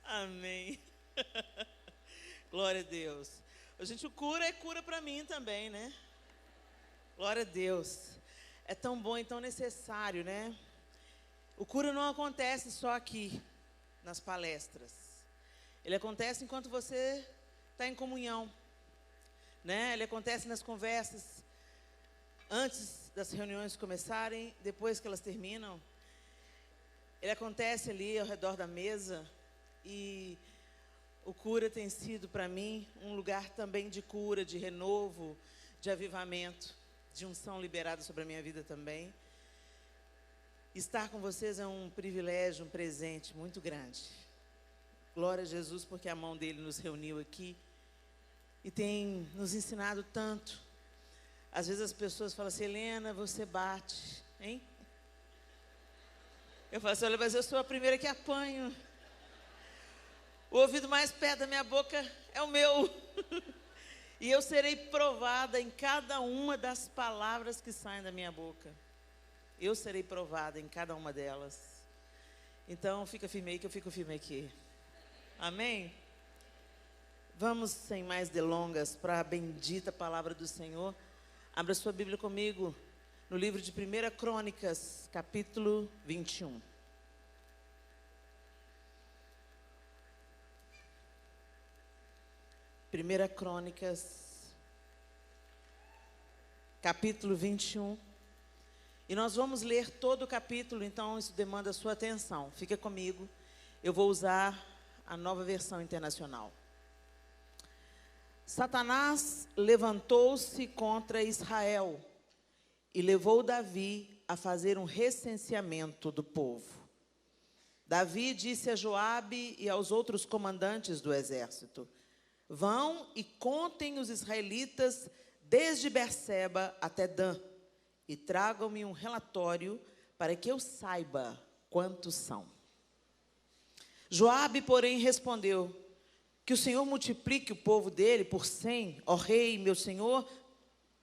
Amém. Glória a Deus. Gente, o cura é cura para mim também, né? Glória a Deus. É tão bom e tão necessário, né? O cura não acontece só aqui, nas palestras. Ele acontece enquanto você está em comunhão, né? Ele acontece nas conversas, antes das reuniões começarem, depois que elas terminam. Ele acontece ali ao redor da mesa. E o cura tem sido para mim um lugar também de cura, de renovo, de avivamento, de unção liberada sobre a minha vida também. Estar com vocês é um privilégio, um presente muito grande. Glória a Jesus, porque a mão dele nos reuniu aqui e tem nos ensinado tanto. Às vezes as pessoas falam assim: Helena, você bate, hein? Eu falo assim: olha, mas eu sou a primeira que apanho. O ouvido mais perto da minha boca é o meu. E eu serei provada em cada uma das palavras que saem da minha boca. Eu serei provada em cada uma delas. Então, fica firme aí que eu fico firme aqui. Amém? Vamos, sem mais delongas, para a bendita palavra do Senhor. Abra sua Bíblia comigo no livro de 1 Crônicas, capítulo 21. 1 Crônicas, capítulo 21. E nós vamos ler todo o capítulo, então isso demanda a sua atenção. Fica comigo, eu vou usar a Nova Versão Internacional. Satanás levantou-se contra Israel e levou Davi a fazer um recenseamento do povo. Davi disse a Joabe e aos outros comandantes do exército: vão e contem os israelitas desde Berseba até Dan, e tragam-me um relatório para que eu saiba quantos são. Joabe, porém, respondeu: que o Senhor multiplique o povo dele por 100, ó rei, meu senhor.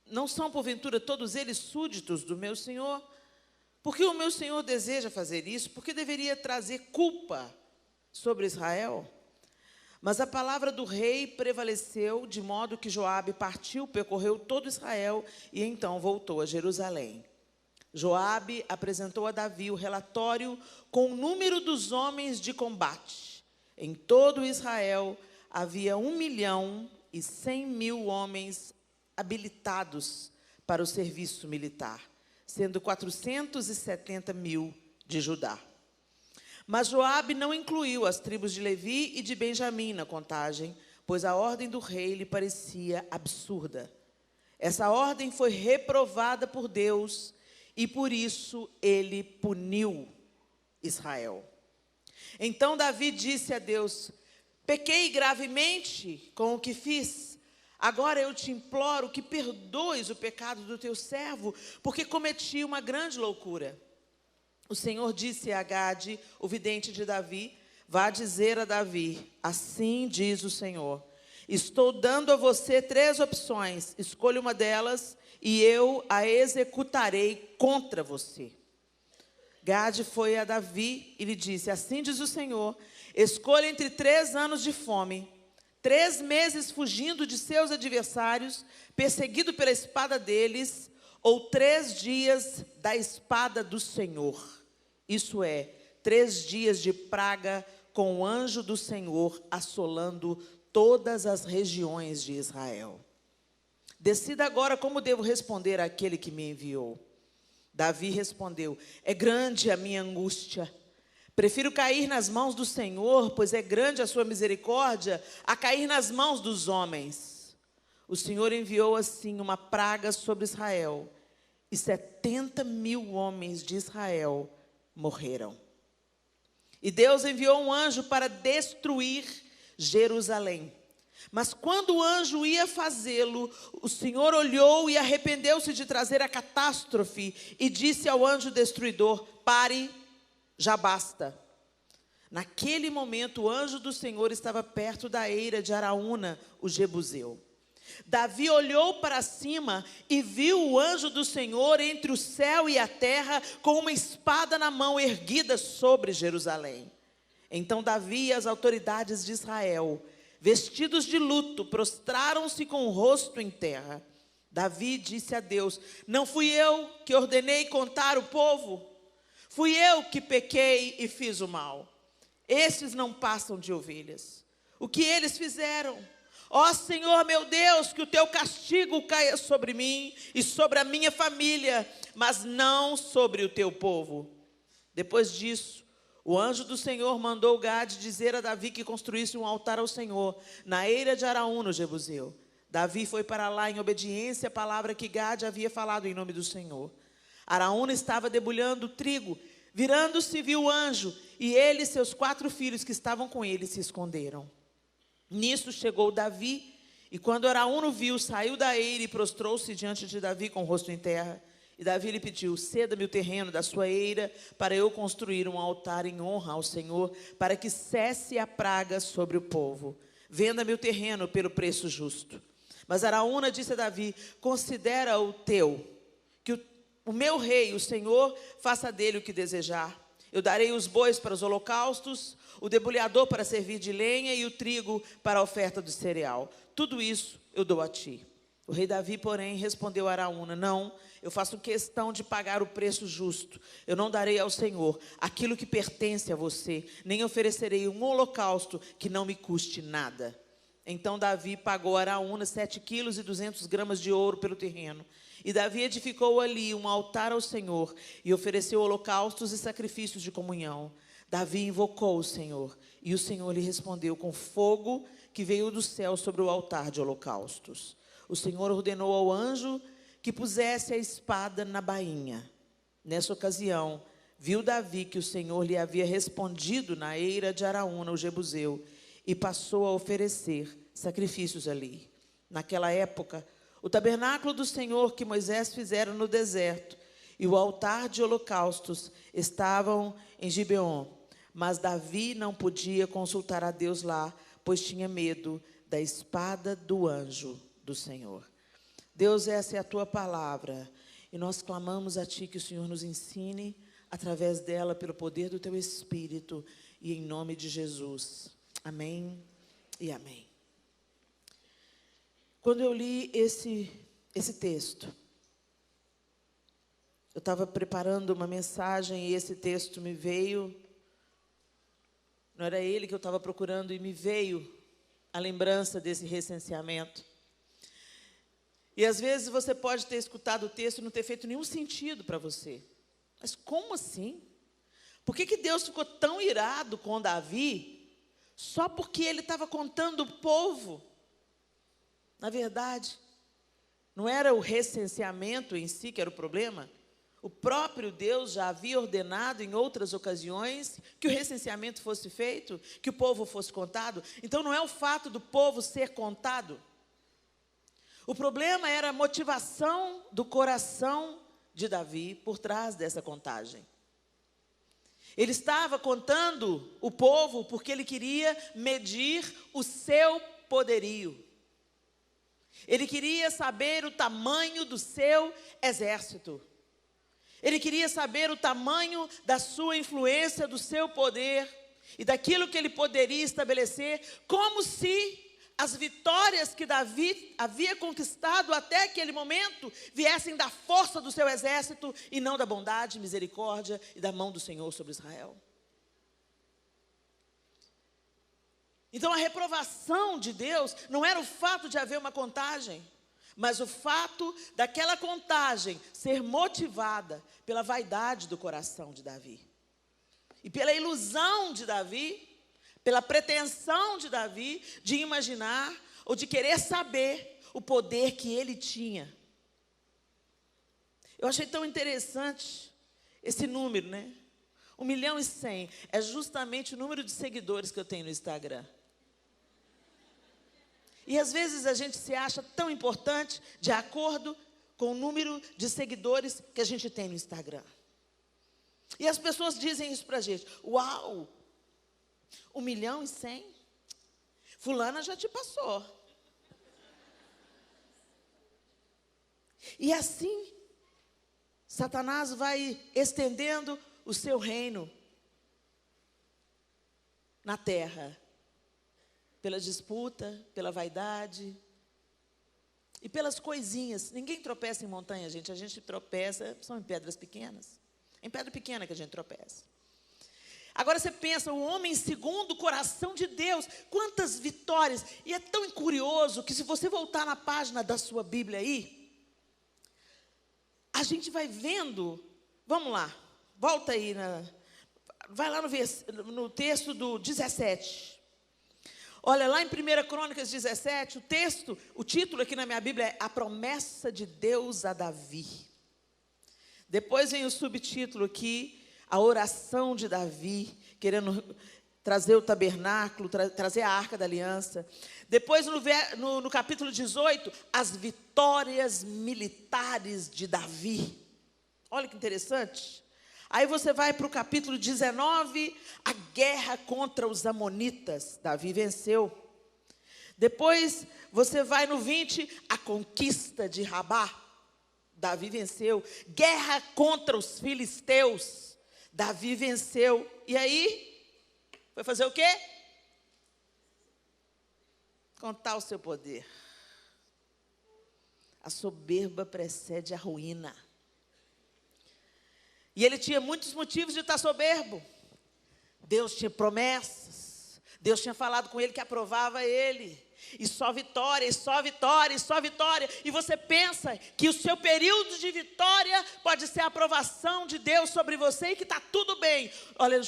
Não são, porventura, todos eles súditos do meu senhor? Por que o meu senhor deseja fazer isso? Por que deveria trazer culpa sobre Israel? Mas a palavra do rei prevaleceu, de modo que Joabe partiu, percorreu todo Israel e então voltou a Jerusalém. Joabe apresentou a Davi o relatório com o número dos homens de combate. Em todo Israel havia 1.100.000 homens habilitados para o serviço militar, sendo 470.000 de Judá. Mas Joabe não incluiu as tribos de Levi e de Benjamim na contagem, pois a ordem do rei lhe parecia absurda. Essa ordem foi reprovada por Deus e por isso ele puniu Israel. Então Davi disse a Deus: pequei gravemente com o que fiz. Agora eu te imploro que perdoes o pecado do teu servo, porque cometi uma grande loucura. O Senhor disse a Gade, o vidente de Davi: vá dizer a Davi, assim diz o Senhor: estou dando a você 3 opções, escolha uma delas e eu a executarei contra você. Gade foi a Davi e lhe disse: assim diz o Senhor, escolha entre 3 anos de fome, 3 meses fugindo de seus adversários, perseguido pela espada deles, ou 3 dias da espada do Senhor. Isso é, 3 dias de praga com o anjo do Senhor assolando todas as regiões de Israel. Decida agora como devo responder àquele que me enviou. Davi respondeu: é grande a minha angústia. Prefiro cair nas mãos do Senhor, pois é grande a sua misericórdia, a cair nas mãos dos homens. O Senhor enviou assim uma praga sobre Israel, e 70.000 homens de Israel morreram. E Deus enviou um anjo para destruir Jerusalém. Mas quando o anjo ia fazê-lo, o Senhor olhou e arrependeu-se de trazer a catástrofe e disse ao anjo destruidor: pare, já basta. Naquele momento o anjo do Senhor estava perto da eira de Araúna, o jebuseu. Davi olhou para cima e viu o anjo do Senhor entre o céu e a terra, com uma espada na mão erguida sobre Jerusalém. Então Davi e as autoridades de Israel, vestidos de luto, prostraram-se com o rosto em terra. Davi disse a Deus: não fui eu que ordenei contar o povo? Fui eu que pequei e fiz o mal. Estes não passam de ovelhas. O que eles fizeram? Ó Senhor meu Deus, que o teu castigo caia sobre mim e sobre a minha família, mas não sobre o teu povo. Depois disso, o anjo do Senhor mandou Gade dizer a Davi que construísse um altar ao Senhor, na eira de Araúna, no Jebuseu. Davi foi para lá em obediência à palavra que Gade havia falado em nome do Senhor. Araúna estava debulhando trigo. Virando-se, viu o anjo, e ele e seus 4 filhos que estavam com ele se esconderam. Nisso chegou Davi, e quando Araúna o viu, saiu da eira e prostrou-se diante de Davi com o rosto em terra. E Davi lhe pediu: ceda-me o terreno da sua eira, para eu construir um altar em honra ao Senhor, para que cesse a praga sobre o povo. Venda-me o terreno pelo preço justo. Mas Araúna disse a Davi: considera o teu, que o meu rei, o Senhor, faça dele o que desejar. Eu darei os bois para os holocaustos, o debulhador para servir de lenha e o trigo para a oferta do cereal. Tudo isso eu dou a ti. O rei Davi, porém, respondeu a Araúna: não, eu faço questão de pagar o preço justo. Eu não darei ao Senhor aquilo que pertence a você, nem oferecerei um holocausto que não me custe nada. Então Davi pagou a Araúna 7 quilos e 200 gramas de ouro pelo terreno. E Davi edificou ali um altar ao Senhor e ofereceu holocaustos e sacrifícios de comunhão. Davi invocou o Senhor, e o Senhor lhe respondeu com fogo que veio do céu sobre o altar de holocaustos. O Senhor ordenou ao anjo que pusesse a espada na bainha. Nessa ocasião, viu Davi que o Senhor lhe havia respondido na eira de Araúna, o Jebuseu, e passou a oferecer sacrifícios ali. Naquela época, o tabernáculo do Senhor que Moisés fizera no deserto e o altar de holocaustos estavam em Gibeon. Mas Davi não podia consultar a Deus lá, pois tinha medo da espada do anjo do Senhor. Deus, essa é a tua palavra, e nós clamamos a ti que o Senhor nos ensine através dela, pelo poder do teu Espírito, e em nome de Jesus. Amém e amém. Quando eu li esse texto, eu estava preparando uma mensagem e esse texto me veio. Não era ele que eu estava procurando, e me veio a lembrança desse recenseamento. E às vezes você pode ter escutado o texto e não ter feito nenhum sentido para você. Mas como assim? Por que Deus ficou tão irado com Davi só porque ele estava contando o povo? Na verdade, não era o recenseamento em si que era o problema. O próprio Deus já havia ordenado em outras ocasiões que o recenseamento fosse feito, que o povo fosse contado. Então não é o fato do povo ser contado. O problema era a motivação do coração de Davi por trás dessa contagem. Ele estava contando o povo porque ele queria medir o seu poderio. Ele queria saber o tamanho do seu exército. Ele queria saber o tamanho da sua influência, do seu poder e daquilo que ele poderia estabelecer, como se as vitórias que Davi havia conquistado até aquele momento viessem da força do seu exército e não da bondade, misericórdia e da mão do Senhor sobre Israel. Então a reprovação de Deus não era o fato de haver uma contagem, mas o fato daquela contagem ser motivada pela vaidade do coração de Davi. E pela ilusão de Davi, pela pretensão de Davi de imaginar ou de querer saber o poder que ele tinha. Eu achei tão interessante esse número, né? 1.100.000 é justamente o número de seguidores que eu tenho no Instagram. E às vezes a gente se acha tão importante de acordo com o número de seguidores que a gente tem no Instagram. E as pessoas dizem isso para a gente: uau, 1.100.000? Fulana já te passou. E assim, Satanás vai estendendo o seu reino. na terra, pela disputa, pela vaidade e pelas coisinhas. Ninguém tropeça em montanha, gente. A gente tropeça, são em pedras pequenas. É em pedra pequena que a gente tropeça. Agora você pensa, o homem segundo o coração de Deus, quantas vitórias. E é tão curioso que se você voltar na página da sua Bíblia aí, a gente vai vendo, vamos lá, volta aí, vai lá no texto do 17. Olha, lá em 1 Crônicas 17, o título aqui na minha Bíblia é A Promessa de Deus a Davi. Depois vem o subtítulo aqui, a oração de Davi, querendo trazer o tabernáculo, trazer a Arca da Aliança. Depois, no capítulo 18, as vitórias militares de Davi. Olha que interessante. Aí você vai para o capítulo 19, a guerra contra os amonitas. Davi venceu. Depois você vai no 20, a conquista de Rabá. Davi venceu. Guerra contra os filisteus. Davi venceu. E aí, foi fazer o quê? Contar o seu poder. A soberba precede a ruína. E ele tinha muitos motivos de estar soberbo. Deus tinha promessas. Deus tinha falado com ele que aprovava ele. E só vitória, e só vitória, e só vitória. E você pensa que o seu período de vitória pode ser a aprovação de Deus sobre você e que está tudo bem. Olha,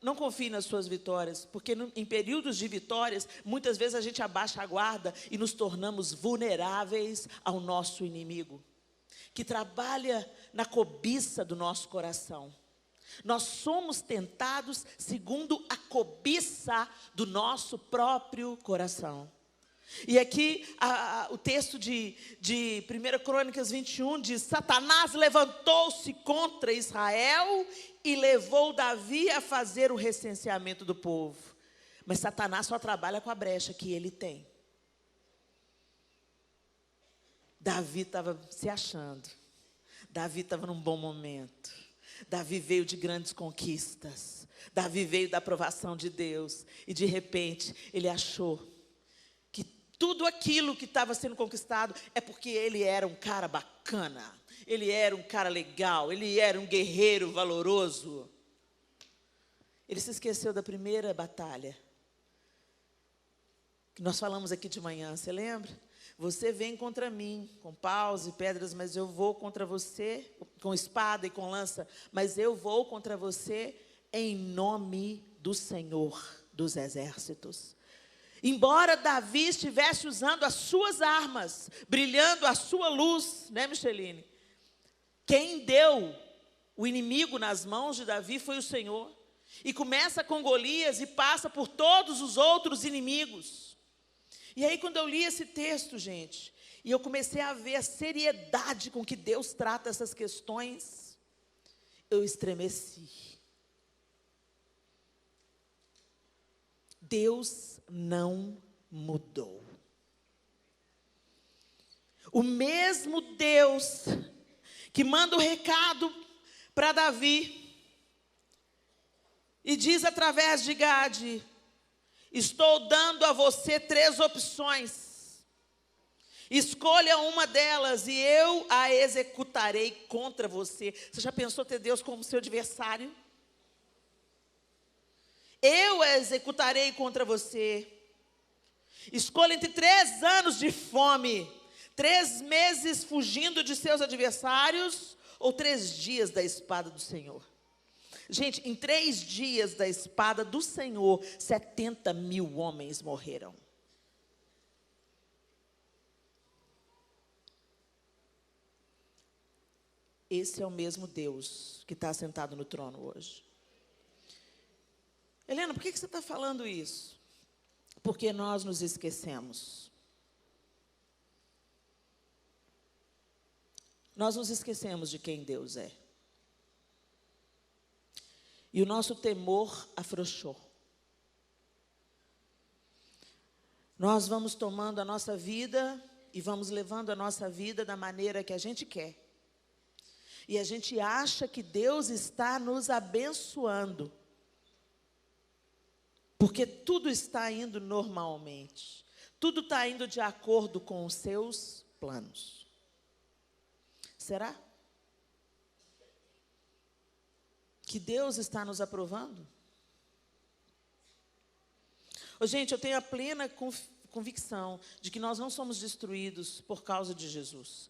não confie nas suas vitórias, porque em períodos de vitórias, muitas vezes a gente abaixa a guarda e nos tornamos vulneráveis ao nosso inimigo, que trabalha na cobiça do nosso coração. Nós somos tentados segundo a cobiça do nosso próprio coração. E aqui o texto de 1 Crônicas 21 diz: Satanás levantou-se contra Israel e levou Davi a fazer o recenseamento do povo. Mas Satanás só trabalha com a brecha que ele tem. Davi estava se achando. Davi estava num bom momento. Davi veio de grandes conquistas. Davi veio da aprovação de Deus. E de repente ele achou que tudo aquilo que estava sendo conquistado é porque ele era um cara bacana. Ele era um cara legal. Ele era um guerreiro valoroso. Ele se esqueceu da primeira batalha que nós falamos aqui de manhã, você lembra? Você vem contra mim com paus e pedras, mas eu vou contra você, com espada e com lança, mas eu vou contra você em nome do Senhor dos Exércitos. Embora Davi estivesse usando as suas armas, brilhando a sua luz, né, Micheline? Quem deu o inimigo nas mãos de Davi foi o Senhor. E começa com Golias e passa por todos os outros inimigos. E aí, quando eu li esse texto, gente, e eu comecei a ver a seriedade com que Deus trata essas questões, eu estremeci. Deus não mudou. O mesmo Deus que manda o recado para Davi e diz através de Gade: estou dando a você 3 opções. Escolha uma delas e eu a executarei contra você. Você já pensou ter Deus como seu adversário? Eu a executarei contra você. Escolha entre 3 anos de fome, 3 meses fugindo de seus adversários, ou 3 dias da espada do Senhor. Gente, em 3 dias da espada do Senhor, 70.000 homens morreram. Esse é o mesmo Deus que está sentado no trono hoje. Helena, por que você está falando isso? Porque nós nos esquecemos. Nós nos esquecemos de quem Deus é. E o nosso temor afrouxou. Nós vamos tomando a nossa vida e vamos levando a nossa vida da maneira que a gente quer. E a gente acha que Deus está nos abençoando. Porque tudo está indo normalmente. Tudo está indo de acordo com os seus planos. Será que Deus está nos aprovando? Gente, eu tenho a plena convicção de que nós não somos destruídos por causa de Jesus.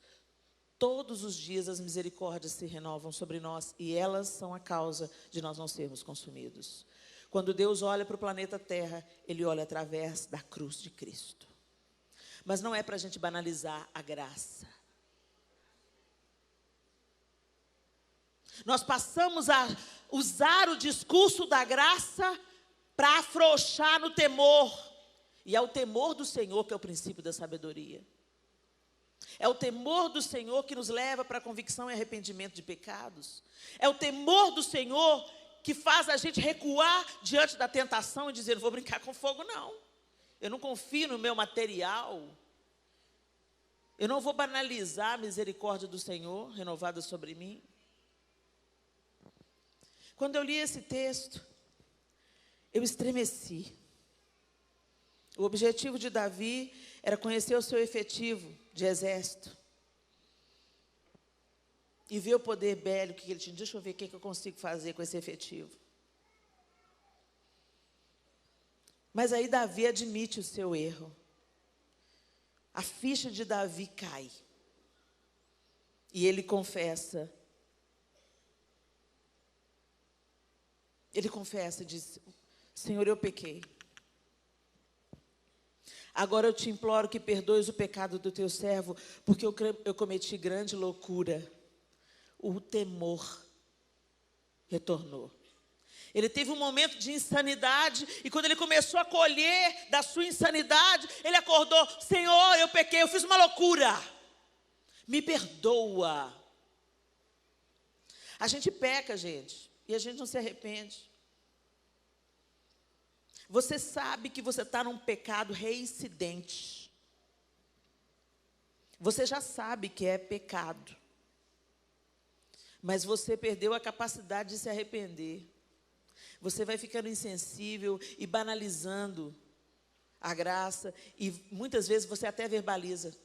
Todos os dias as misericórdias se renovam sobre nós e elas são a causa de nós não sermos consumidos. Quando Deus olha para o planeta Terra, Ele olha através da cruz de Cristo. Mas não é para a gente banalizar a graça. Nós passamos a usar o discurso da graça para afrouxar no temor. E é o temor do Senhor que é o princípio da sabedoria. É o temor do Senhor que nos leva para a convicção e arrependimento de pecados. É o temor do Senhor que faz a gente recuar diante da tentação e dizer, não vou brincar com fogo não. Eu não confio no meu material. Eu não vou banalizar a misericórdia do Senhor renovada sobre mim. Quando eu li esse texto, eu estremeci. O objetivo de Davi era conhecer o seu efetivo de exército. E ver o poder bélico que ele tinha. Deixa eu ver o que eu consigo fazer com esse efetivo. Mas aí Davi admite o seu erro. A ficha de Davi cai. E ele confessa. Ele confessa e diz, Senhor, eu pequei. Agora eu te imploro que perdoes o pecado do teu servo, porque eu cometi grande loucura. O temor retornou. Ele teve um momento de insanidade, e quando ele começou a colher da sua insanidade, ele acordou, Senhor, eu pequei, eu fiz uma loucura. Me perdoa. A gente peca, gente, e a gente não se arrepende. Você sabe que você está num pecado reincidente. Você já sabe que é pecado. Mas você perdeu a capacidade de se arrepender. Você vai ficando insensível e banalizando a graça. E muitas vezes você até verbaliza,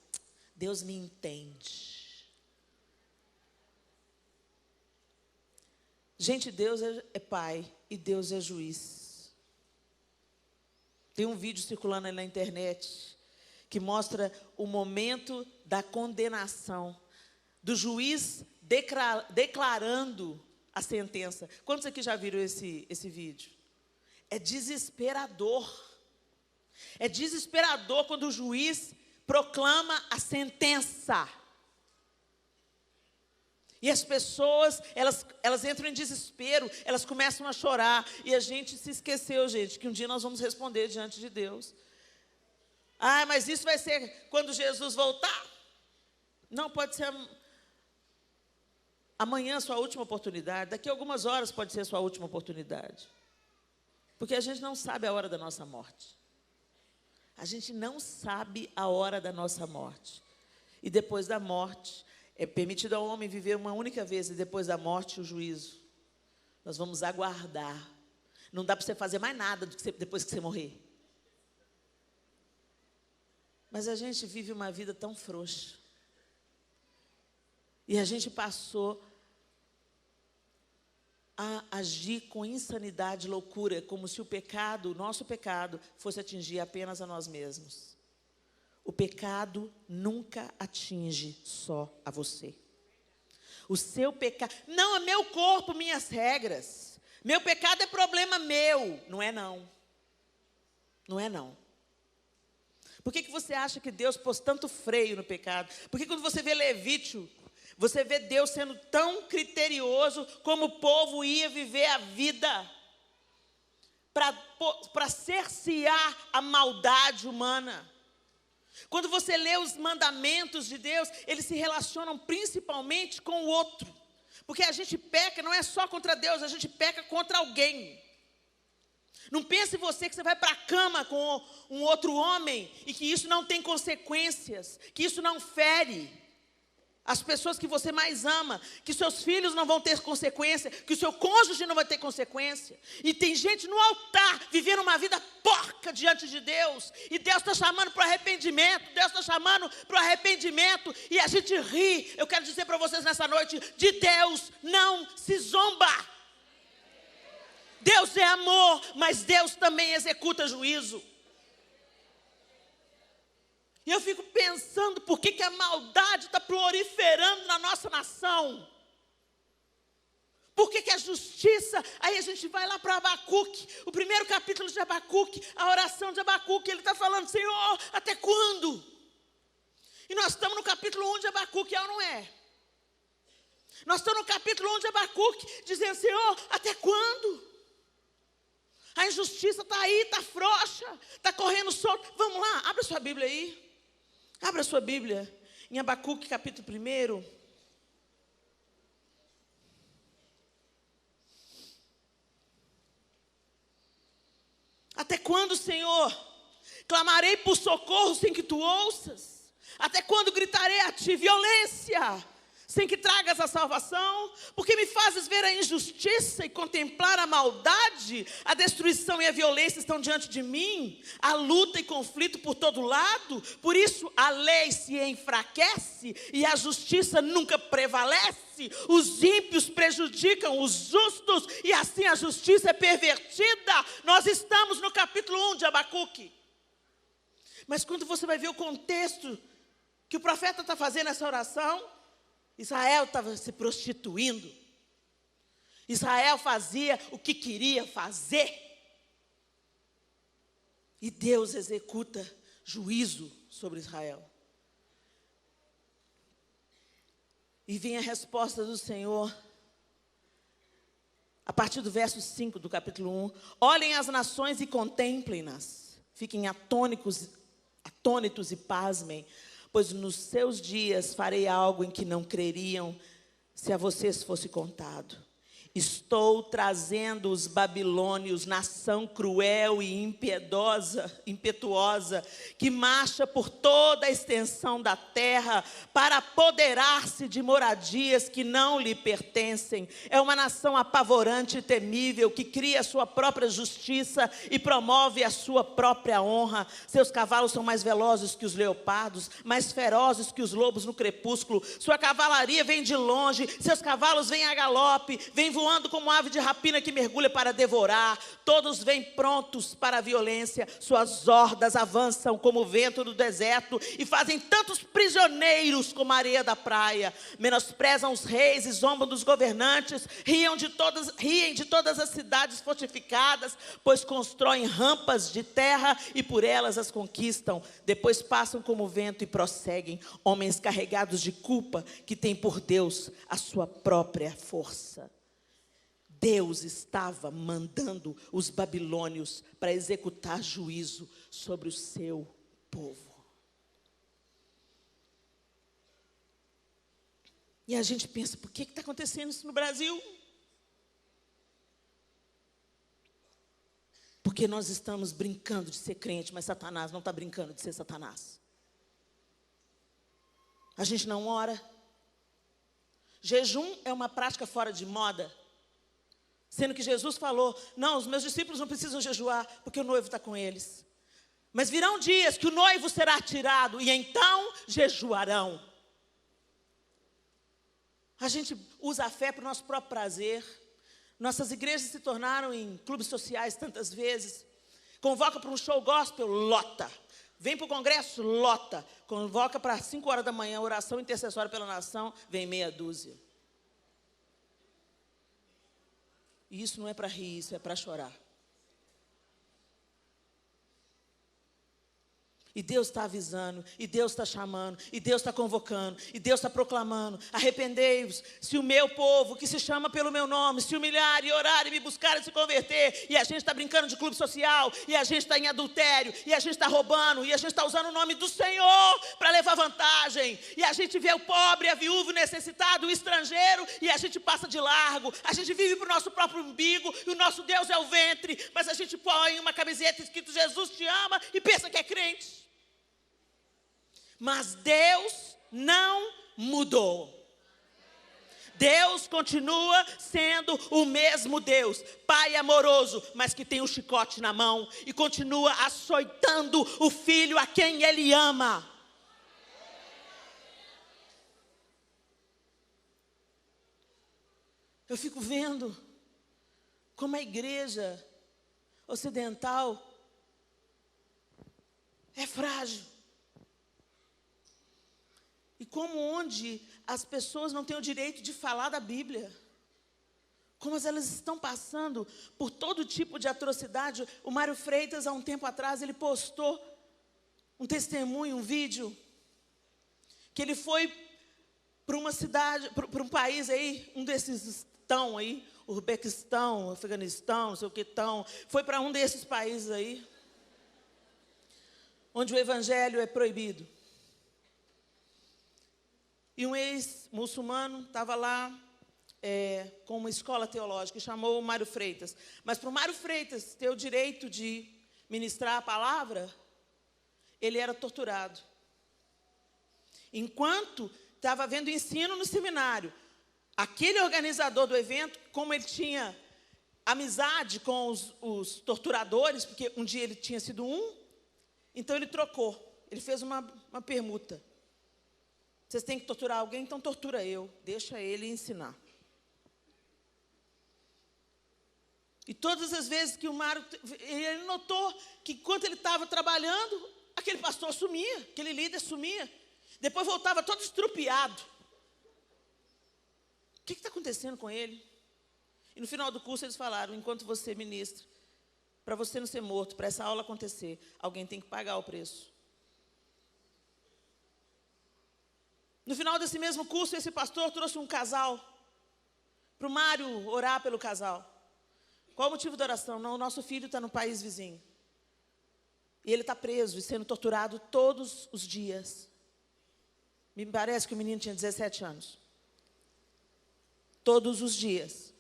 Deus me entende. Gente, Deus é Pai e Deus é juiz. Tem um vídeo circulando aí na internet que mostra o momento da condenação, do juiz declarando a sentença. Quantos aqui já viram esse vídeo? É desesperador. É desesperador quando o juiz proclama a sentença. E as pessoas, elas entram em desespero, elas começam a chorar. E a gente se esqueceu, gente, que um dia nós vamos responder diante de Deus. Ah, mas isso vai ser quando Jesus voltar? Não, pode ser amanhã a sua última oportunidade. Daqui a algumas horas pode ser a sua última oportunidade. Porque a gente não sabe a hora da nossa morte. A gente não sabe a hora da nossa morte. E depois da morte, é permitido ao homem viver uma única vez, e depois da morte, o juízo. Nós vamos aguardar. Não dá para você fazer mais nada depois que você morrer. Mas a gente vive uma vida tão frouxa. E a gente passou a agir com insanidade, loucura, como se o pecado, o nosso pecado, fosse atingir apenas a nós mesmos. O pecado nunca atinge só a você. O seu pecado... Não, é meu corpo, minhas regras. Meu pecado é problema meu. Não é não. Não é não. Por que você acha que Deus pôs tanto freio no pecado? Porque quando você vê Levítico, você vê Deus sendo tão criterioso como o povo ia viver a vida para cercear a maldade humana. Quando você lê os mandamentos de Deus, eles se relacionam principalmente com o outro. Porque a gente peca não é só contra Deus, a gente peca contra alguém. Não pense você que você vai para a cama com um outro homem e que isso não tem consequências, que isso não fere. as pessoas que você mais ama, que seus filhos não vão ter consequência, que o seu cônjuge não vai ter consequência. E tem gente no altar, vivendo uma vida porca diante de Deus, e Deus está chamando para o arrependimento, Deus está chamando para o arrependimento, e a gente ri. Eu quero dizer para vocês nessa noite, de Deus não se zomba. Deus é amor, mas Deus também executa juízo. E eu fico pensando por que a maldade está proliferando na nossa nação. Por que a justiça... Aí a gente vai lá para Abacuque, o primeiro capítulo de Abacuque, a oração de Abacuque, ele está falando, Senhor, até quando? E nós estamos no capítulo 1 de Abacuque, é ou não é? Nós estamos no capítulo 1 de Abacuque, dizendo, Senhor, até quando? A injustiça está aí, está frouxa, está correndo solto. Vamos lá, abra sua Bíblia aí. Abra sua Bíblia, em Abacuque, capítulo 1. Até quando, Senhor, clamarei por socorro sem que tu ouças? Até quando gritarei a ti violência, sem que tragas a salvação? Porque me fazes ver a injustiça e contemplar a maldade? A destruição e a violência estão diante de mim, a luta e conflito por todo lado. Por isso a lei se enfraquece e a justiça nunca prevalece. Os ímpios prejudicam os justos e assim a justiça é pervertida. Nós estamos no capítulo 1 de Abacuque. Mas quando você vai ver o contexto que o profeta está fazendo essa oração, Israel estava se prostituindo. Israel fazia o que queria fazer. E Deus executa juízo sobre Israel. E vem a resposta do Senhor, a partir do verso 5 do capítulo 1. Olhem as nações e contemplem-nas. Fiquem atônitos e pasmem. Pois nos seus dias farei algo em que não creriam, se a vocês fosse contado. Estou trazendo os babilônios, nação cruel e impetuosa, que marcha por toda a extensão da terra, para apoderar-se de moradias que não lhe pertencem. É uma nação apavorante e temível, que cria a sua própria justiça e promove a sua própria honra. Seus cavalos são mais velozes que os leopardos, mais ferozes que os lobos no crepúsculo. Sua cavalaria vem de longe, seus cavalos vêm a galope, vêm voando como ave de rapina que mergulha para devorar. Todos vêm prontos para a violência. Suas hordas avançam como o vento do deserto e fazem tantos prisioneiros como a areia da praia. Menosprezam os reis e zombam dos governantes. Riem de todas as cidades fortificadas, pois constroem rampas de terra e por elas as conquistam. Depois passam como o vento e prosseguem. Homens carregados de culpa, que têm por Deus a sua própria força. Deus estava mandando os babilônios para executar juízo sobre o seu povo. E a gente pensa, por que está acontecendo isso no Brasil? Porque nós estamos brincando de ser crente, mas Satanás não está brincando de ser Satanás. A gente não ora. Jejum é uma prática fora de moda. Sendo que Jesus falou, não, os meus discípulos não precisam jejuar, porque o noivo está com eles. Mas virão dias que o noivo será tirado, e então jejuarão. A gente usa a fé para o nosso próprio prazer. Nossas igrejas se tornaram em clubes sociais tantas vezes. Convoca para um show gospel, lota. Vem para o congresso, lota. Convoca para 5 horas da manhã, oração intercessória pela nação, vem meia dúzia. E isso não é para rir, isso é para chorar. E Deus está avisando, e Deus está chamando, e Deus está convocando, e Deus está proclamando. Arrependei-vos, se o meu povo, que se chama pelo meu nome, se humilhar e orar e me buscar e se converter. E a gente está brincando de clube social, e a gente está em adultério, e a gente está roubando, e a gente está usando o nome do Senhor para levar vantagem. E a gente vê o pobre, a viúva, o necessitado, o estrangeiro, e a gente passa de largo. A gente vive para o nosso próprio umbigo, e o nosso Deus é o ventre. Mas a gente põe uma camiseta escrito Jesus te ama e pensa que é crente. Mas Deus não mudou. Deus continua sendo o mesmo Deus, Pai amoroso, mas que tem um chicote na mão e continua açoitando o filho a quem Ele ama. Eu fico vendo como a igreja ocidental é frágil. E como onde as pessoas não têm o direito de falar da Bíblia. Como elas estão passando por todo tipo de atrocidade. O Mário Freitas, há um tempo atrás, ele postou um testemunho, um vídeo, que ele foi para uma cidade, para um país aí, um desses estão aí, Uzbequistão, Afeganistão, não sei o que estão, foi para um desses países aí, onde o evangelho é proibido. E um ex-muçulmano estava lá com uma escola teológica e chamou o Mário Freitas. Mas para o Mário Freitas ter o direito de ministrar a palavra, ele era torturado. Enquanto estava havendo ensino no seminário, aquele organizador do evento, como ele tinha amizade com os torturadores, porque um dia ele tinha sido um, então ele trocou, ele fez uma permuta. Vocês têm que torturar alguém, então tortura eu. Deixa ele ensinar. E todas as vezes que o Mário... Ele notou que enquanto ele estava trabalhando, aquele pastor sumia, aquele líder sumia. Depois voltava todo estrupiado. O que está acontecendo com ele? E no final do curso eles falaram, enquanto você ministra, para você não ser morto, para essa aula acontecer, alguém tem que pagar o preço. No final desse mesmo curso, esse pastor trouxe um casal para o Mário orar pelo casal. Qual o motivo da oração? Não, o nosso filho está no país vizinho. E ele está preso e sendo torturado todos os dias. Me parece que o menino tinha 17 anos. Todos os dias.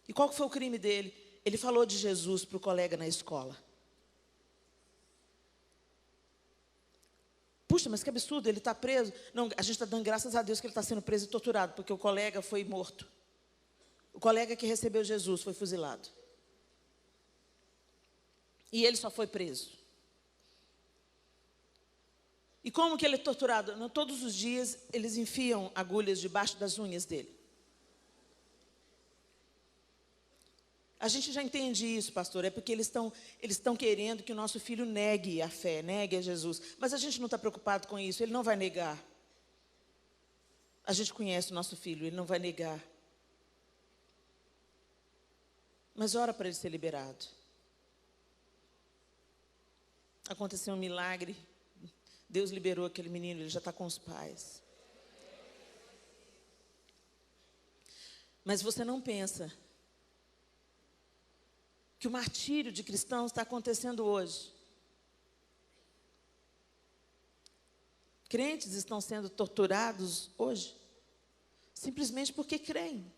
E qual que foi o crime dele? Ele falou de Jesus para o colega na escola. Puxa, mas que absurdo, ele está preso. Não, a gente está dando graças a Deus que ele está sendo preso e torturado, porque o colega foi morto. O colega que recebeu Jesus foi fuzilado. E ele só foi preso. E como que ele é torturado? Não, todos os dias eles enfiam agulhas debaixo das unhas dele. A gente já entende isso, pastor, é porque eles estão querendo que o nosso filho negue a fé, negue a Jesus. Mas a gente não está preocupado com isso, ele não vai negar. A gente conhece o nosso filho, ele não vai negar. Mas ora para ele ser liberado. Aconteceu um milagre, Deus liberou aquele menino, ele já está com os pais. Mas você não pensa que o martírio de cristãos está acontecendo hoje. Crentes estão sendo torturados hoje, simplesmente porque creem.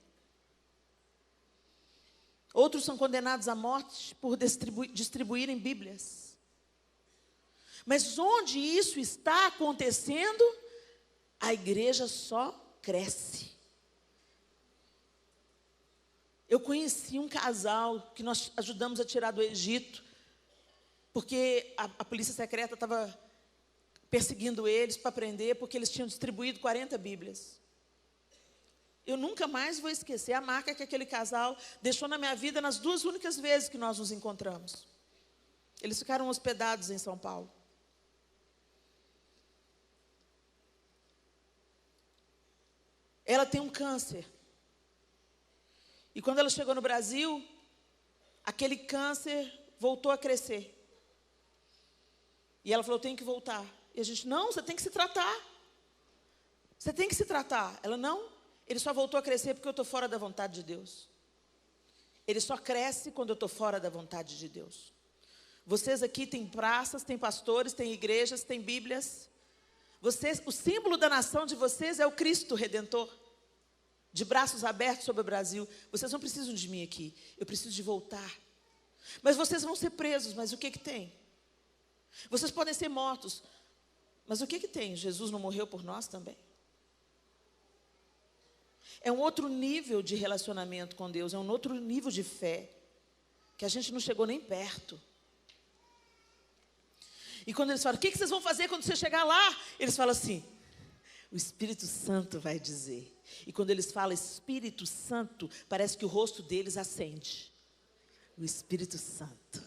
Outros são condenados à morte por distribuírem Bíblias. Mas onde isso está acontecendo, a igreja só cresce. Eu conheci um casal que nós ajudamos a tirar do Egito, porque a polícia secreta estava perseguindo eles para prender, porque eles tinham distribuído 40 Bíblias. Eu nunca mais vou esquecer a marca que aquele casal deixou na minha vida nas 2 únicas vezes que nós nos encontramos. Eles ficaram hospedados em São Paulo. Ela tem um câncer. E quando ela chegou no Brasil, aquele câncer voltou a crescer. E ela falou, tenho que voltar. E a gente, não, você tem que se tratar. Você tem que se tratar. Ela, não, ele só voltou a crescer porque eu estou fora da vontade de Deus. Ele só cresce quando eu estou fora da vontade de Deus. Vocês aqui têm praças, têm pastores, têm igrejas, têm Bíblias. Vocês, o símbolo da nação de vocês é o Cristo Redentor. De braços abertos sobre o Brasil. Vocês não precisam de mim aqui. Eu preciso de voltar. Mas vocês vão ser presos. Mas o que tem? Vocês podem ser mortos. Mas o que que tem? Jesus não morreu por nós também? É um outro nível de relacionamento com Deus, é um outro nível de fé, que a gente não chegou nem perto. E quando eles falam, o que que vocês vão fazer quando você chegar lá? Eles falam assim, o Espírito Santo vai dizer. E quando eles falam Espírito Santo, parece que o rosto deles acende. O Espírito Santo.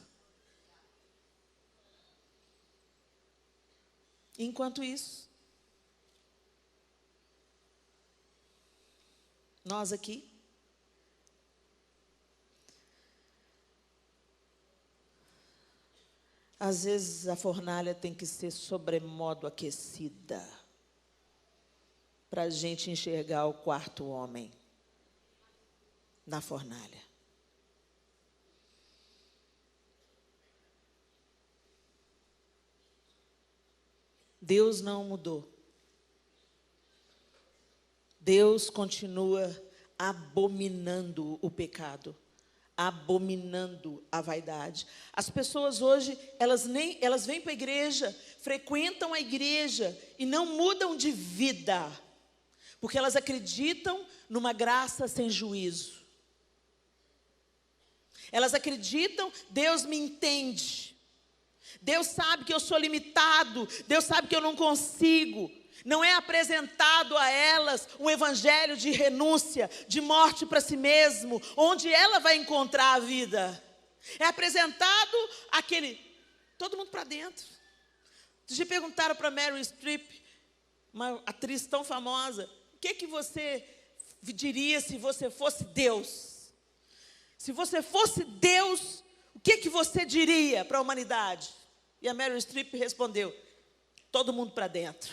Enquanto isso, nós aqui, às vezes a fornalha tem que ser sobremodo aquecida, para a gente enxergar o quarto homem na fornalha. Deus não mudou. Deus continua abominando o pecado, abominando a vaidade. As pessoas hoje, elas vêm para a igreja, frequentam a igreja e não mudam de vida, porque elas acreditam numa graça sem juízo. Elas acreditam, Deus me entende. Deus sabe que eu sou limitado, Deus sabe que eu não consigo. Não é apresentado a elas um evangelho de renúncia, de morte para si mesmo, onde ela vai encontrar a vida. É apresentado aquele, todo mundo para dentro. Já perguntaram para Meryl Streep, uma atriz tão famosa, o que você diria se você fosse Deus? Se você fosse Deus, o que você diria para a humanidade? E a Meryl Streep respondeu, todo mundo para dentro.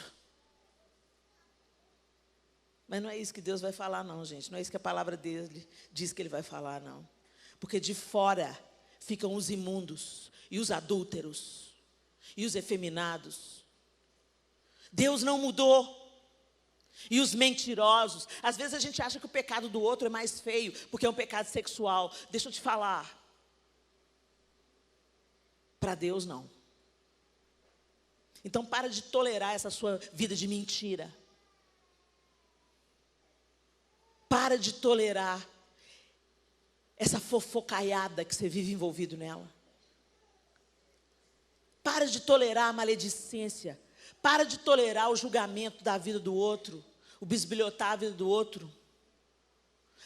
Mas não é isso que Deus vai falar não, gente. Não é isso que a palavra dele diz que ele vai falar, não. Porque de fora ficam os imundos, e os adúlteros, e os efeminados. Deus não mudou. E os mentirosos. Às vezes a gente acha que o pecado do outro é mais feio, porque é um pecado sexual. Deixa eu te falar. Para Deus, não. Então, para de tolerar essa sua vida de mentira. Para de tolerar essa fofocaiada que você vive envolvido nela. Para de tolerar a maledicência. Para de tolerar o julgamento da vida do outro, o bisbilhotar a vida do outro.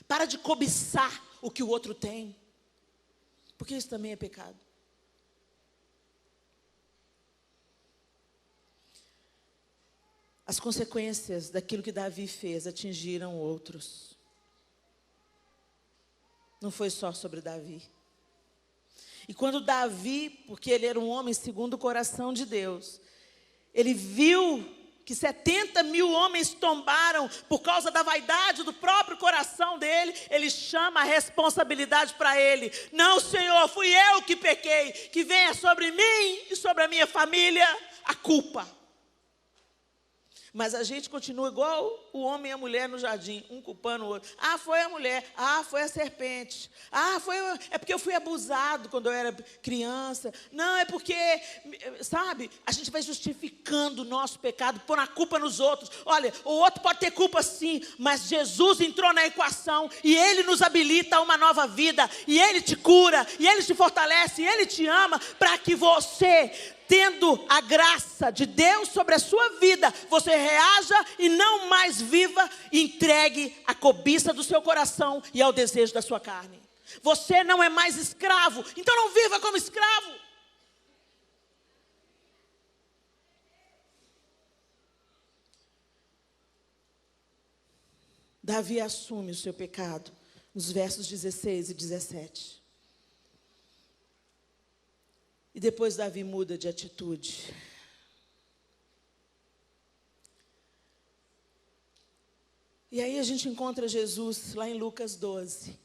Para de cobiçar o que o outro tem, porque isso também é pecado. As consequências daquilo que Davi fez atingiram outros. Não foi só sobre Davi. E quando Davi, porque ele era um homem segundo o coração de Deus, ele viu que 70 mil homens tombaram por causa da vaidade do próprio coração dele, ele chama a responsabilidade para ele. Não, Senhor, fui eu que pequei, que venha sobre mim e sobre a minha família a culpa. Mas a gente continua igual o homem e a mulher no jardim, um culpando o outro. Ah, foi a mulher. Ah, foi a serpente. Ah, é porque eu fui abusado quando eu era criança. Não, é porque, sabe, a gente vai justificando o nosso pecado, pondo a culpa nos outros. Olha, o outro pode ter culpa sim, mas Jesus entrou na equação e Ele nos habilita a uma nova vida. E Ele te cura, e Ele te fortalece, e Ele te ama para que você, tendo a graça de Deus sobre a sua vida, você reaja e não mais viva e entregue a cobiça do seu coração e ao desejo da sua carne. Você não é mais escravo, então não viva como escravo. Davi assume o seu pecado nos versos 16 e 17. E depois Davi muda de atitude. E aí a gente encontra Jesus lá em Lucas 12.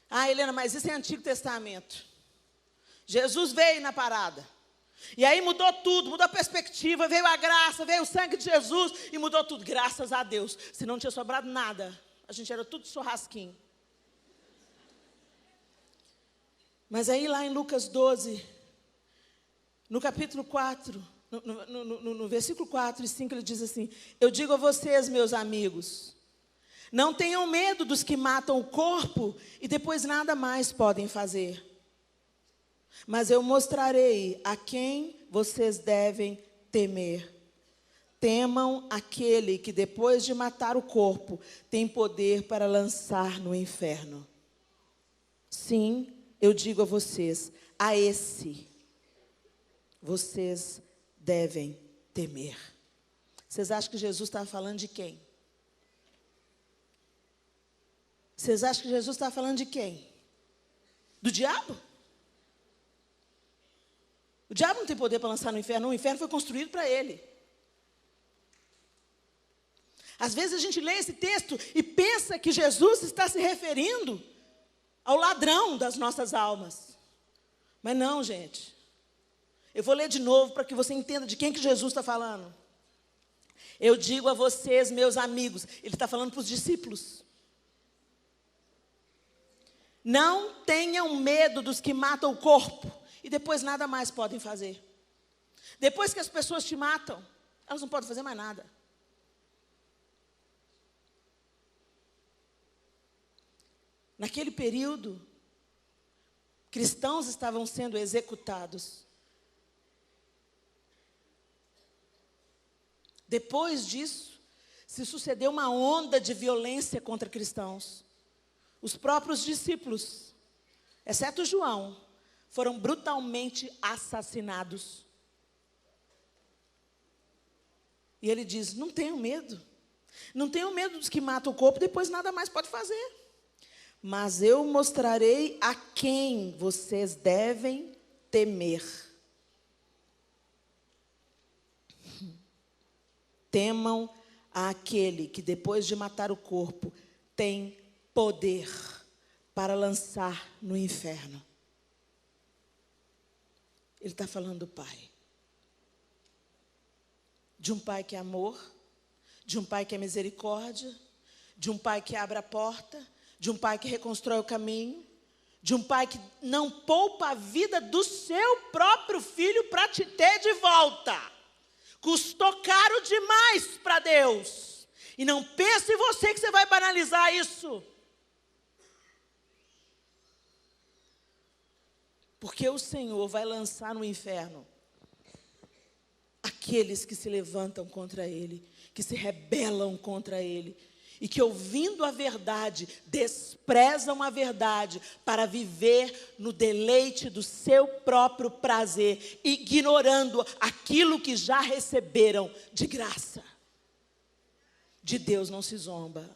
Ah, Helena, mas isso é Antigo Testamento. Jesus veio na parada. E aí mudou tudo, mudou a perspectiva, veio a graça, veio o sangue de Jesus e mudou tudo, graças a Deus. Se não tinha sobrado nada, a gente era tudo churrasquinho. Mas aí lá em Lucas 12, no capítulo 4, no versículo 4 e 5, ele diz assim: eu digo a vocês, meus amigos, não tenham medo dos que matam o corpo e depois nada mais podem fazer. Mas eu mostrarei a quem vocês devem temer. Temam aquele que depois de matar o corpo tem poder para lançar no inferno. Sim, eu digo a vocês, a esse vocês devem temer. Vocês acham que Jesus estava falando de quem? Vocês acham que Jesus estava falando de quem? Do diabo? O diabo não tem poder para lançar no inferno. O inferno foi construído para ele. Às vezes a gente lê esse texto e pensa que Jesus está se referindo ao ladrão das nossas almas. Mas não, gente. Eu vou ler de novo para que você entenda de quem que Jesus está falando. Eu digo a vocês, meus amigos, ele está falando para os discípulos. Não tenham medo dos que matam o corpo e depois nada mais podem fazer. Depois que as pessoas te matam, elas não podem fazer mais nada. Naquele período, cristãos estavam sendo executados. Depois disso, se sucedeu uma onda de violência contra cristãos. Os próprios discípulos, exceto João, foram brutalmente assassinados. E ele diz: não tenham medo. Não tenham medo dos que matam o corpo, depois nada mais pode fazer. Mas eu mostrarei a quem vocês devem temer. Temam àquele que depois de matar o corpo tem poder para lançar no inferno. Ele está falando do Pai. De um Pai que é amor, de um Pai que é misericórdia, de um Pai que abre a porta, de um Pai que reconstrói o caminho, de um Pai que não poupa a vida do seu próprio filho para te ter de volta. Custou caro demais para Deus. E não pense em você que você vai banalizar isso. Porque o Senhor vai lançar no inferno aqueles que se levantam contra Ele, que se rebelam contra Ele, e que, ouvindo a verdade, desprezam a verdade para viver no deleite do seu próprio prazer, ignorando aquilo que já receberam de graça. De Deus não se zomba.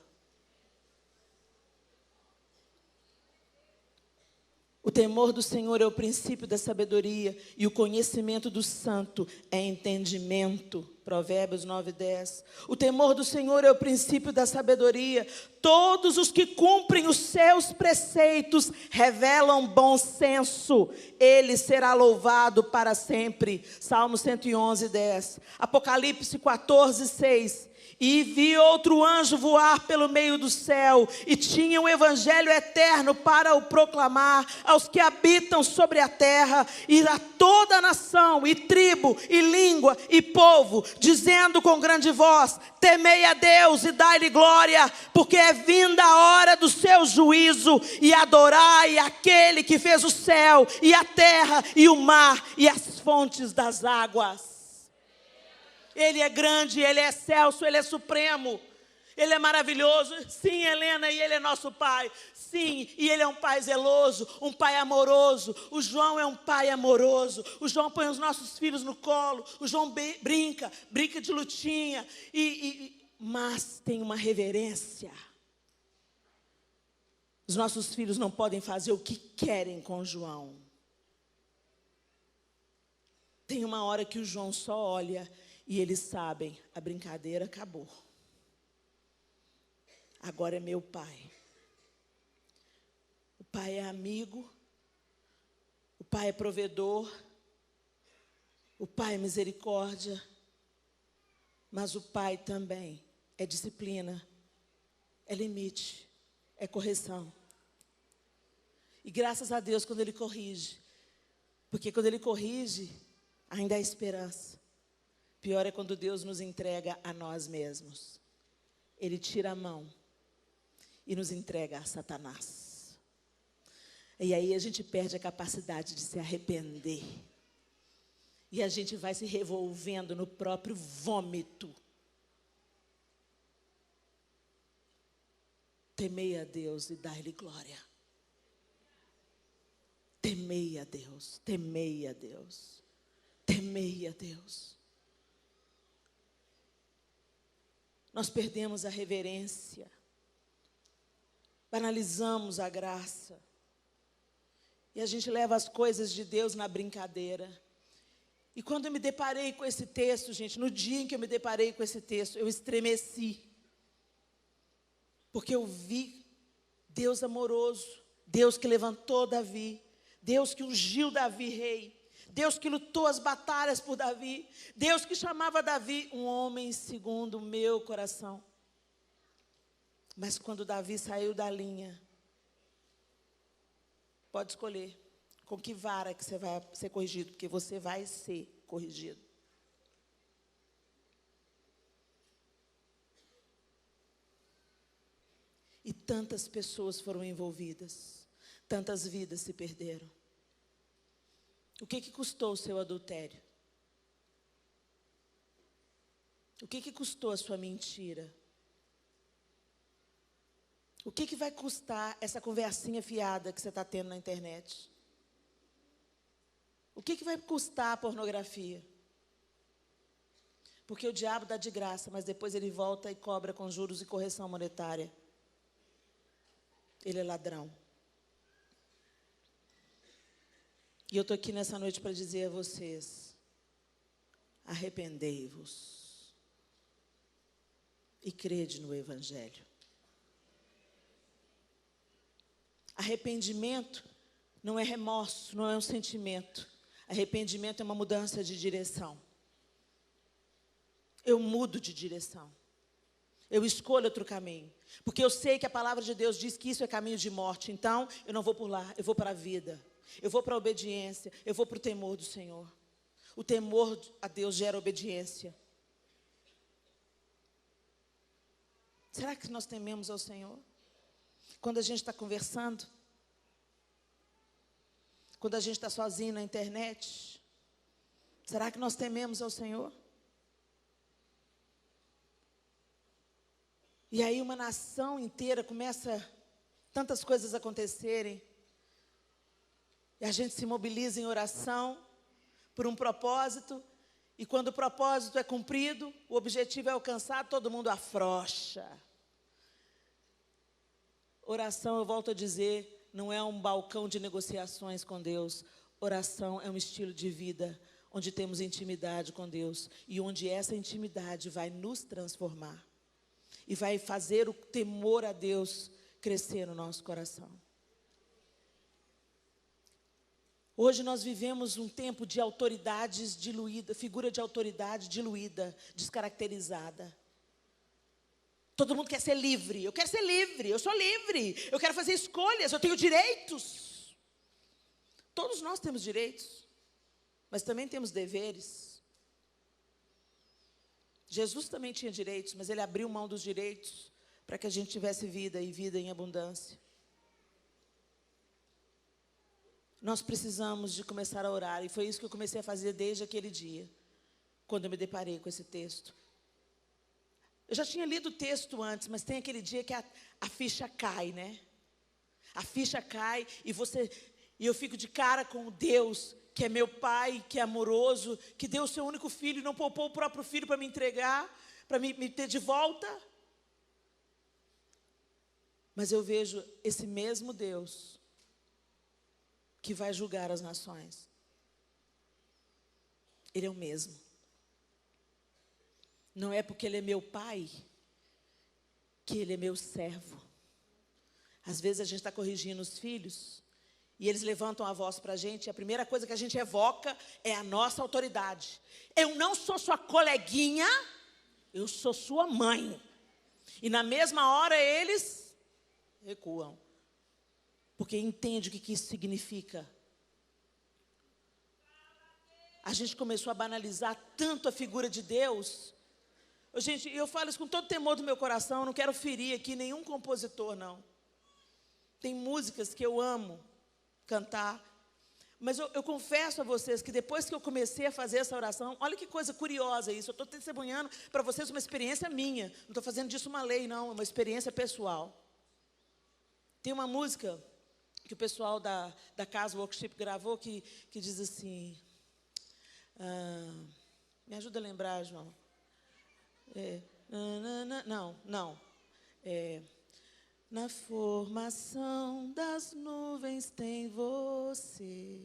O temor do Senhor é o princípio da sabedoria, e o conhecimento do santo é entendimento. Provérbios 9:10. O temor do Senhor é o princípio da sabedoria. Todos os que cumprem os seus preceitos revelam bom senso. Ele será louvado para sempre. Salmo 111:10. Apocalipse 14:6. E vi outro anjo voar pelo meio do céu, e tinha o evangelho eterno para o proclamar aos que habitam sobre a terra, e a toda nação, e tribo, e língua, e povo, dizendo com grande voz: temei a Deus e dai-lhe glória, porque é vinda a hora do seu juízo, e adorai aquele que fez o céu, e a terra, e o mar, e as fontes das águas. Ele é grande, Ele é excelso, Ele é supremo, Ele é maravilhoso. Sim, Helena, e Ele é nosso Pai. Sim, e Ele é um Pai zeloso, um Pai amoroso. O João é um Pai amoroso. O João põe os nossos filhos no colo. O João brinca de lutinha. Mas tem uma reverência. Os nossos filhos não podem fazer o que querem com o João. Tem uma hora que o João só olha e eles sabem: a brincadeira acabou. Agora é meu pai. O pai é amigo. O pai é provedor. O pai é misericórdia. Mas o pai também é disciplina. É limite. É correção. E graças a Deus quando Ele corrige. Porque quando Ele corrige, ainda há esperança. Pior é quando Deus nos entrega a nós mesmos. Ele tira a mão e nos entrega a Satanás. E aí a gente perde a capacidade de se arrepender. E a gente vai se revolvendo no próprio vômito. Temei a Deus e dai-lhe glória. Temei a Deus, temei a Deus, temei a Deus. Nós perdemos a reverência, banalizamos a graça, e a gente leva as coisas de Deus na brincadeira. E quando eu me deparei com esse texto, gente, no dia em que eu me deparei com esse texto, eu estremeci. Porque eu vi Deus amoroso, Deus que levantou Davi, Deus que ungiu Davi rei, Deus que lutou as batalhas por Davi, Deus que chamava Davi um homem segundo o meu coração. Mas quando Davi saiu da linha, pode escolher com que vara que você vai ser corrigido, porque você vai ser corrigido. E tantas pessoas foram envolvidas, tantas vidas se perderam. O que custou o seu adultério? O que custou a sua mentira? O que vai custar essa conversinha fiada que você está tendo na internet? O que vai custar a pornografia? Porque o diabo dá de graça, mas depois ele volta e cobra com juros e correção monetária. Ele é ladrão. E eu estou aqui nessa noite para dizer a vocês: arrependei-vos e crede no Evangelho. Arrependimento não é remorso, não é um sentimento. Arrependimento é uma mudança de direção. Eu mudo de direção. Eu escolho outro caminho. Porque eu sei que a palavra de Deus diz que isso é caminho de morte. Então, eu não vou por lá, eu vou para a vida. Eu vou para a obediência, eu vou para o temor do Senhor. O temor a Deus gera obediência. Será que nós tememos ao Senhor? Quando a gente está conversando? Quando a gente está sozinho na internet? Será que nós tememos ao Senhor? E aí uma nação inteira começa tantas coisas a acontecerem. E a gente se mobiliza em oração por um propósito. E quando o propósito é cumprido, o objetivo é alcançado, todo mundo afrouxa. Oração, eu volto a dizer, não é um balcão de negociações com Deus. Oração é um estilo de vida onde temos intimidade com Deus. E onde essa intimidade vai nos transformar. E vai fazer o temor a Deus crescer no nosso coração. Hoje nós vivemos um tempo de autoridades diluídas, figura de autoridade diluída, descaracterizada. Todo mundo quer ser livre. Eu quero ser livre, eu sou livre. Eu quero fazer escolhas, eu tenho direitos. Todos nós temos direitos, mas também temos deveres. Jesus também tinha direitos, mas ele abriu mão dos direitos para que a gente tivesse vida e vida em abundância. Nós precisamos de começar a orar, e foi isso que eu comecei a fazer desde aquele dia, quando eu me deparei com esse texto. Eu já tinha lido o texto antes, mas tem aquele dia que a ficha cai, né? A ficha cai e eu fico de cara com Deus, que é meu Pai, que é amoroso, que deu o seu único filho e não poupou o próprio filho para me entregar, para me ter de volta. Mas eu vejo esse mesmo Deus que vai julgar as nações. Ele é o mesmo. Não é porque ele é meu pai que ele é meu servo. Às vezes a gente está corrigindo os filhos e eles levantam a voz para a gente, e a primeira coisa que a gente evoca é a nossa autoridade. Eu não sou sua coleguinha, eu sou sua mãe. E na mesma hora eles recuam. Porque entende o que isso significa. a gente começou a banalizar tanto a figura de Deus. Gente, eu falo isso com todo temor do meu coração, eu não quero ferir aqui nenhum compositor, não. Tem músicas que eu amo cantar, mas eu confesso a vocês que depois que eu comecei a fazer essa oração, olha que coisa curiosa isso, eu estou testemunhando para vocês uma experiência minha, não estou fazendo disso uma lei, não, é uma experiência pessoal. Tem uma música que o pessoal da Casa Worship gravou que diz assim, me ajuda a lembrar, João. Na formação das nuvens tem você,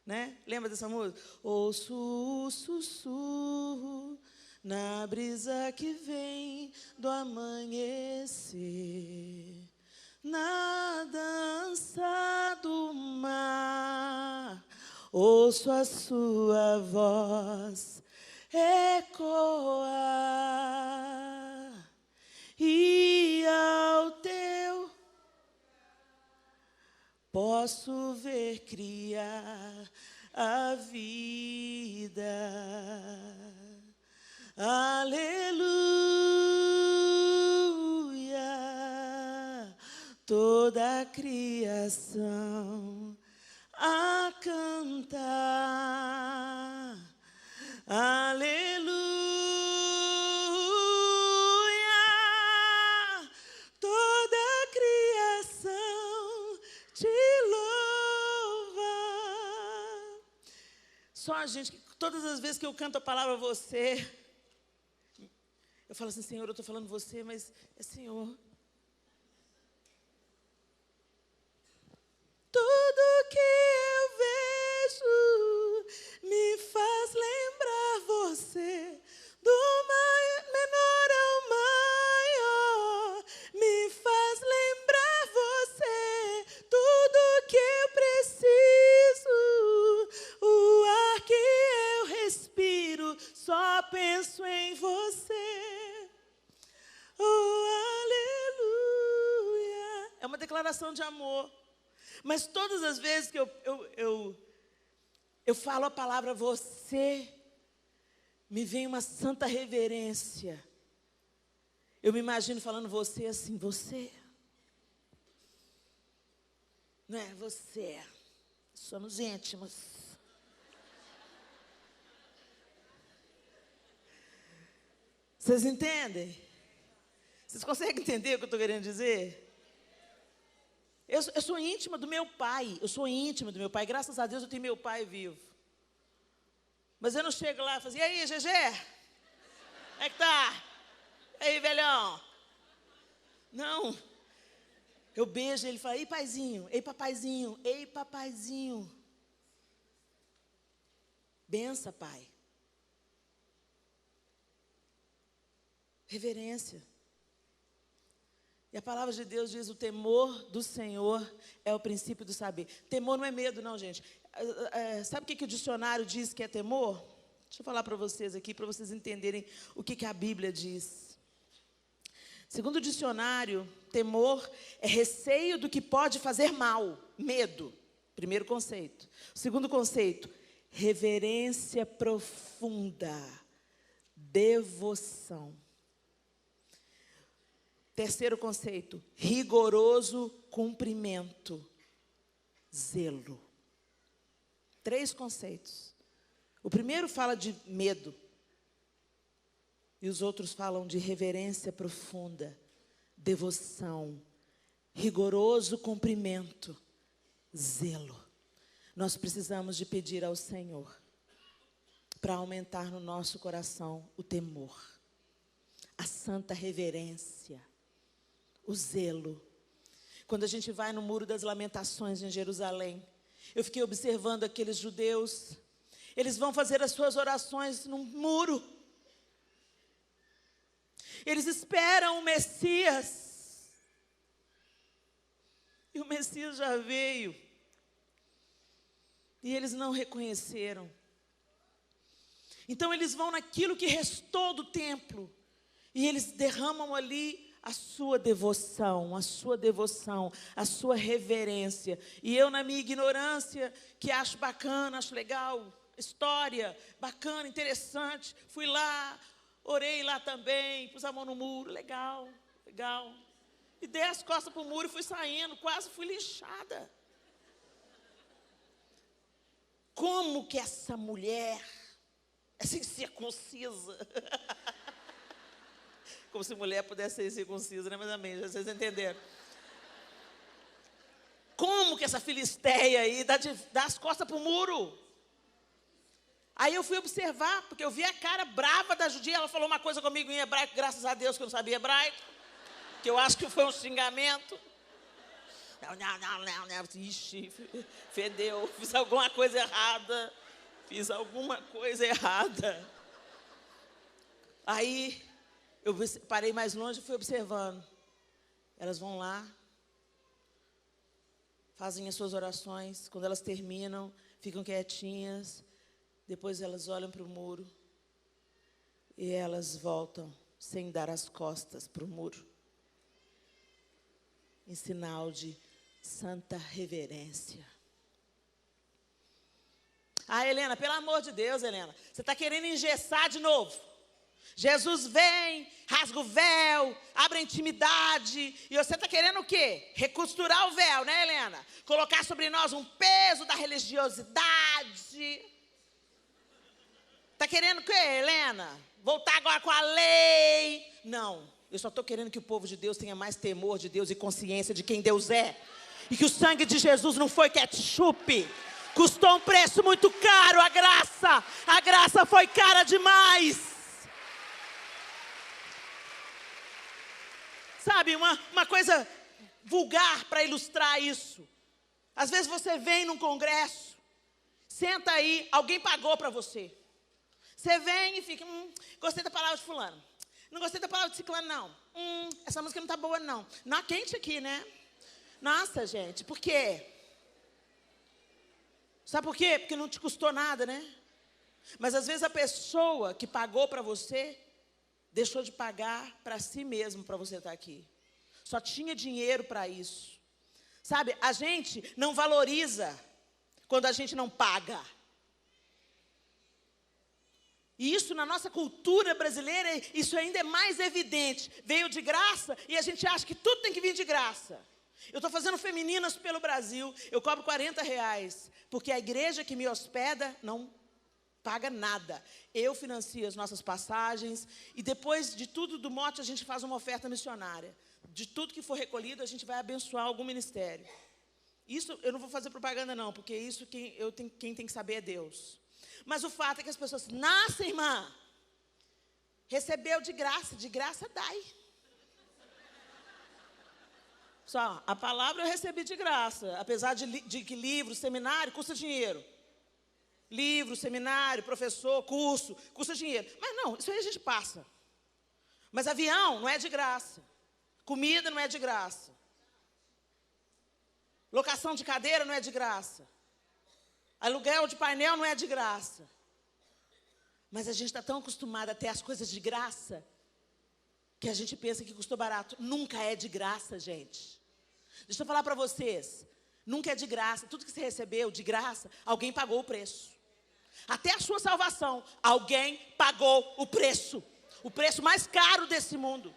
né? Lembra dessa música? Ouço o sussurro na brisa que vem do amanhecer, na dança do mar, ouço a sua voz ecoar, e ao teu posso ver criar a vida. Aleluia, toda a criação a cantar. Aleluia, toda a criação te louva. Só, gente, todas as vezes que eu canto a palavra você, eu falo assim, Senhor, eu estou falando você, mas é Senhor. Tudo que eu vejo me faz lembrar você, do menor ao maior, me faz lembrar você, tudo que eu preciso, o ar que eu respiro, só penso em você. Oh, aleluia. É uma declaração de amor. Mas todas as vezes que eu falo a palavra você, me vem uma santa reverência. Eu me imagino falando você assim, você. Não é você. Somos íntimos. Vocês entendem? Vocês conseguem entender o que eu estou querendo dizer? Eu sou íntima do meu pai, graças a Deus eu tenho meu pai vivo. Mas eu não chego lá e falo assim, e aí, GG? Como é que tá? E aí, velhão? Não. Eu beijo ele e falo, ei, paizinho, ei, papaizinho, ei, papaizinho. Bença, pai. Reverência. E a palavra de Deus diz, o temor do Senhor é o princípio do saber. Temor não é medo, não, gente. Sabe o que o dicionário diz que é temor? Deixa eu falar para vocês aqui, para vocês entenderem o que a Bíblia diz. Segundo o dicionário, temor é receio do que pode fazer mal, medo. Primeiro conceito. Segundo conceito, reverência profunda, devoção. Terceiro conceito, rigoroso cumprimento, zelo. 3 conceitos. O primeiro fala de medo. E os outros falam de reverência profunda, devoção, rigoroso cumprimento, zelo. Nós precisamos de pedir ao Senhor para aumentar no nosso coração o temor, a santa reverência, o zelo. Quando a gente vai no Muro das Lamentações em Jerusalém, eu fiquei observando aqueles judeus, eles vão fazer as suas orações num muro. Eles esperam o Messias. E o Messias já veio. E eles não reconheceram. Então eles vão naquilo que restou do templo. E eles derramam ali a sua devoção, a sua reverência. E eu, na minha ignorância, que acho bacana, acho legal, história bacana, interessante. Fui lá, orei lá também, pus a mão no muro, legal, legal. E dei as costas para o muro e fui saindo, quase fui linchada. Como que essa mulher, essa incircuncisa, como se mulher pudesse ser incircuncisa, né? Mas amém, vocês entenderam. Como que essa filisteia aí dá as costas para o muro? Aí eu fui observar, porque eu vi a cara brava da judia. Ela falou uma coisa comigo em hebraico, graças a Deus que eu não sabia hebraico, que eu acho que foi um xingamento. Não. Ixi, fedeu, fiz alguma coisa errada. Aí eu parei mais longe e fui observando. Elas vão lá, fazem as suas orações. Quando elas terminam, ficam quietinhas. Depois elas olham para o muro e elas voltam sem dar as costas para o muro, em sinal de santa reverência. Ah, Helena, pelo amor de Deus, Helena, você está querendo engessar de novo. Jesus vem, rasga o véu, abre a intimidade, e você está querendo o quê? Recosturar o véu, né, Helena? Colocar sobre nós um peso da religiosidade. Está querendo o quê, Helena? Voltar agora com a lei? Não, eu só estou querendo que o povo de Deus tenha mais temor de Deus e consciência de quem Deus é. E que o sangue de Jesus não foi ketchup. Custou um preço muito caro, a graça foi cara demais. Sabe, uma coisa vulgar para ilustrar isso. Às vezes você vem num congresso, senta aí, alguém pagou para você. Você vem e fica, gostei da palavra de fulano. Não gostei da palavra de ciclano, não. Essa música não está boa, não. Não é quente aqui, né? Nossa, gente, por quê? Sabe por quê? Porque não te custou nada, né? Mas às vezes a pessoa que pagou para você, deixou de pagar para si mesmo para você estar aqui. Só tinha dinheiro para isso. Sabe, a gente não valoriza quando a gente não paga. E isso na nossa cultura brasileira, isso ainda é mais evidente. Veio de graça e a gente acha que tudo tem que vir de graça. Eu estou fazendo femininas pelo Brasil, eu cobro R$40, porque a igreja que me hospeda não paga nada. Eu financio as nossas passagens e depois de tudo do mote a gente faz uma oferta missionária. De tudo que for recolhido a gente vai abençoar algum ministério. Isso eu não vou fazer propaganda não, porque isso quem tem que saber é Deus. Mas o fato é que as pessoas nascem, irmã, recebeu de graça dai. Só, a palavra eu recebi de graça, apesar de que livro, seminário, custa dinheiro. Livro, seminário, professor, curso, custa dinheiro. Mas não, isso aí a gente passa. Mas avião não é de graça. Comida não é de graça. Locação de cadeira não é de graça. Aluguel de painel não é de graça. Mas a gente está tão acostumado a ter as coisas de graça que a gente pensa que custou barato. Nunca é de graça, gente. Deixa eu falar para vocês. Nunca é de graça. Tudo que você recebeu de graça, alguém pagou o preço. Até a sua salvação, alguém pagou o preço. O preço mais caro desse mundo.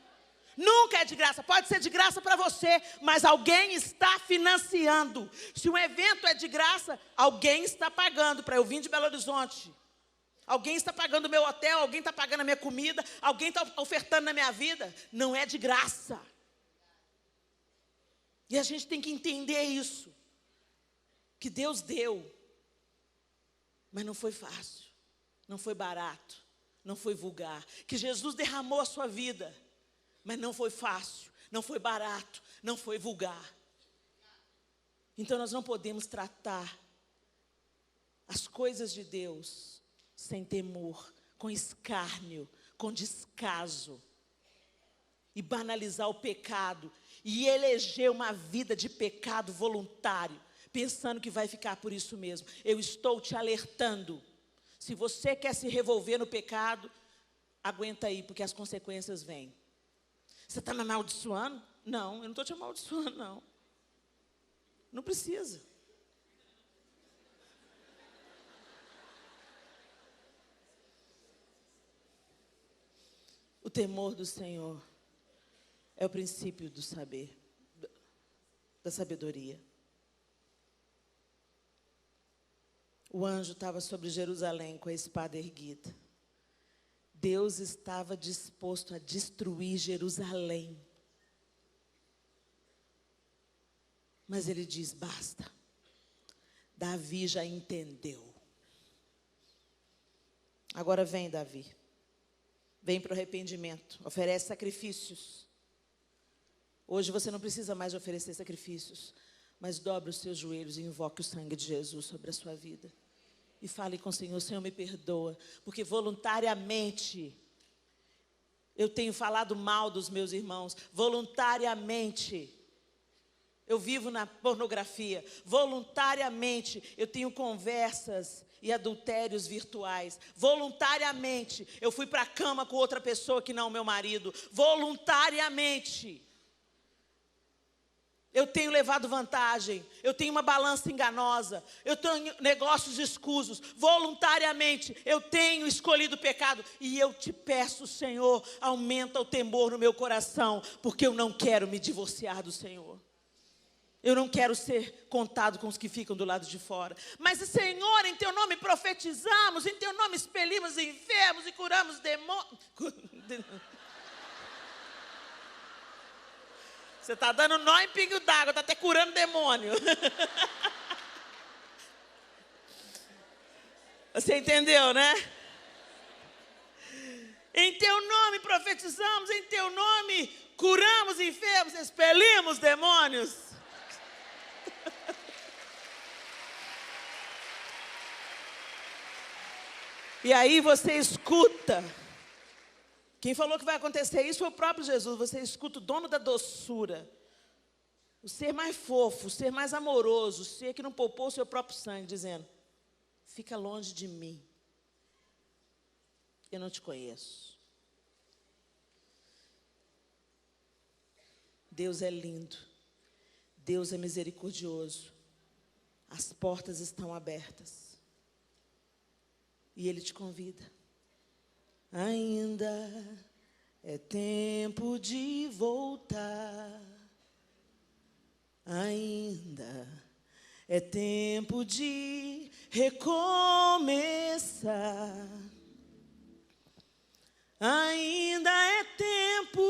Nunca é de graça. Pode ser de graça para você, mas alguém está financiando. Se um evento é de graça, alguém está pagando para eu vir de Belo Horizonte. Alguém está pagando o meu hotel, alguém está pagando a minha comida, alguém está ofertando na minha vida. Não é de graça. E a gente tem que entender isso. Que Deus deu. Mas não foi fácil. Não foi barato. Não foi vulgar. Que Jesus derramou a sua vida. Mas não foi fácil, não foi barato, não foi vulgar. Então nós não podemos tratar as coisas de Deus sem temor, com escárnio, com descaso. E banalizar o pecado e eleger uma vida de pecado voluntário, pensando que vai ficar por isso mesmo. Eu estou te alertando. Se você quer se revolver no pecado, aguenta aí, porque as consequências vêm. Você está me amaldiçoando? Não, eu não estou te amaldiçoando, não. Não precisa. temor do Senhor é o princípio do saber, da sabedoria. O anjo estava sobre Jerusalém com a espada erguida. Deus estava disposto a destruir Jerusalém. Mas ele diz, basta. Davi já entendeu. Agora vem, Davi. Vem para o arrependimento. Oferece sacrifícios. Hoje você não precisa mais oferecer sacrifícios, mas dobre os seus joelhos e invoque o sangue de Jesus sobre a sua vida. E fale com o Senhor, Senhor, me perdoa, porque voluntariamente eu tenho falado mal dos meus irmãos, voluntariamente eu vivo na pornografia, voluntariamente eu tenho conversas e adultérios virtuais, voluntariamente eu fui para a cama com outra pessoa que não o meu marido, voluntariamente eu tenho levado vantagem, eu tenho uma balança enganosa, eu tenho negócios escusos, voluntariamente eu tenho escolhido o pecado. E eu te peço, Senhor, aumenta o temor no meu coração, porque eu não quero me divorciar do Senhor. Eu não quero ser contado com os que ficam do lado de fora. Mas, Senhor, em Teu nome profetizamos, em Teu nome expelimos enfermos e curamos demônios. Você está dando nó em pingo d'água, está até curando demônio. Você entendeu, né? Em Teu nome profetizamos, em Teu nome curamos enfermos, expelimos demônios. E aí você escuta. Quem falou que vai acontecer isso foi o próprio Jesus. Você escuta o dono da doçura, o ser mais fofo, o ser mais amoroso, o ser que não poupou o seu próprio sangue, dizendo, fica longe de mim, eu não te conheço. Deus é lindo, Deus é misericordioso, as portas estão abertas, e Ele te convida. Ainda é tempo de voltar, ainda é tempo de recomeçar, ainda é tempo,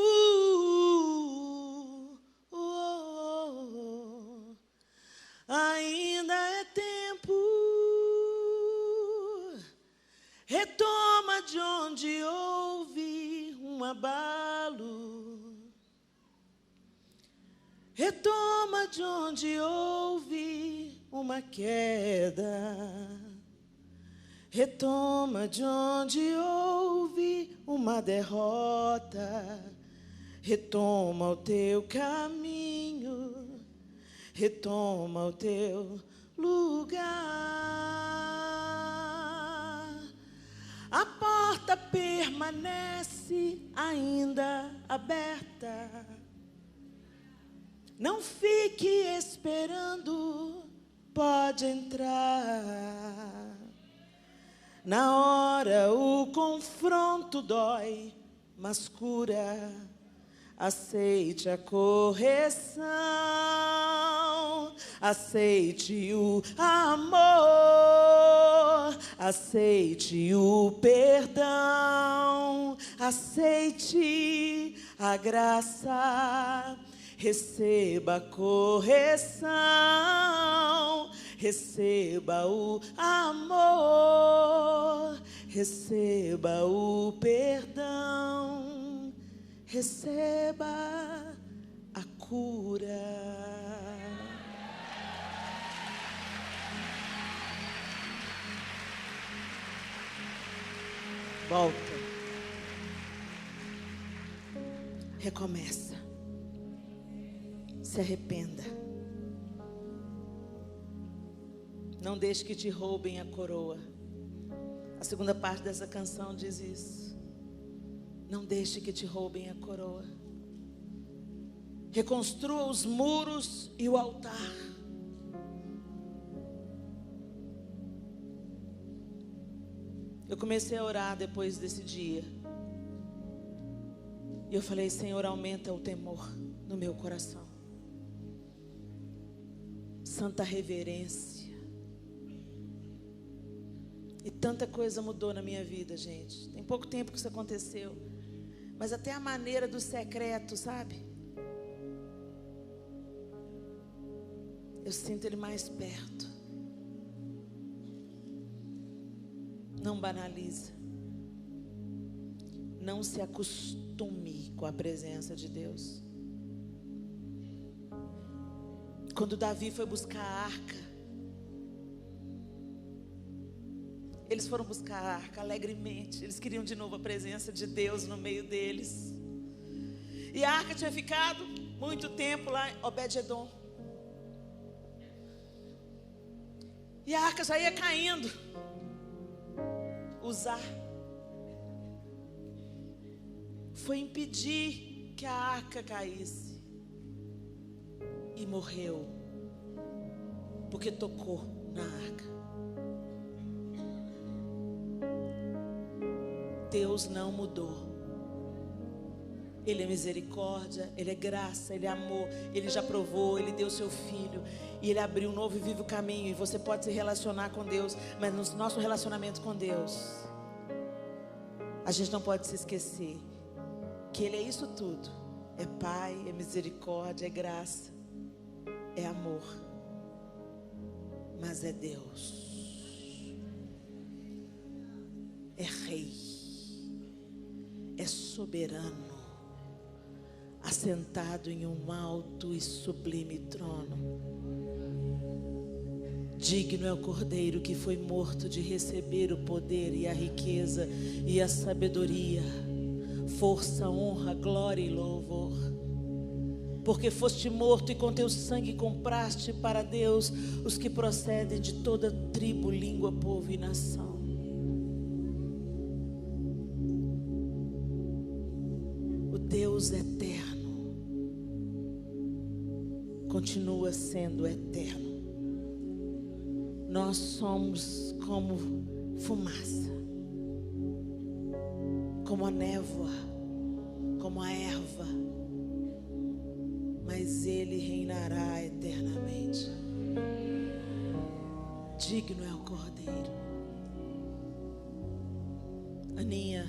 ainda é tempo. Retoma de onde houve um abalo. Retoma de onde houve uma queda. Retoma de onde houve uma derrota. Retoma o teu caminho. Retoma o teu lugar. A porta permanece ainda aberta. Não fique esperando, pode entrar. Na hora o confronto dói, mas cura. Aceite a correção, aceite o amor, aceite o perdão, aceite a graça, receba a correção, receba o amor, receba o perdão. Receba a cura. Volta. Recomeça. Se arrependa. Não deixe que te roubem a coroa. A segunda parte dessa canção diz isso. Não deixe que te roubem a coroa. Reconstrua os muros e o altar. Eu comecei a orar depois desse dia. E eu falei: Senhor, aumenta o temor no meu coração. Santa reverência. E tanta coisa mudou na minha vida, gente. Tem pouco tempo que isso aconteceu. Mas até a maneira do secreto, sabe? Eu sinto Ele mais perto. Não banaliza. Não se acostume com a presença de Deus. Quando Davi foi buscar a arca, eles foram buscar a arca alegremente. Eles queriam de novo a presença de Deus no meio deles. E a arca tinha ficado muito tempo lá em Obed-edom. E a arca já ia caindo. Uzá foi impedir que a arca caísse. E morreu. Porque tocou na arca. Deus não mudou. Ele é misericórdia, Ele é graça, Ele é amor. Ele já provou, Ele deu seu Filho. E Ele abriu um novo e vivo caminho. E você pode se relacionar com Deus. Mas no nosso relacionamento com Deus, a gente não pode se esquecer que Ele é isso tudo. É Pai, é misericórdia, é graça, é amor. Mas é Deus. É Rei. É soberano. Assentado em um alto e sublime trono. Digno é o Cordeiro que foi morto de receber o poder e a riqueza e a sabedoria, força, honra, glória e louvor. Porque foste morto e com teu sangue compraste para Deus os que procedem de toda tribo, língua, povo e nação. O Deus eterno continua sendo eterno. Nós somos como fumaça, como a névoa, como a erva, mas Ele reinará eternamente. Digno é o Cordeiro. Aninha,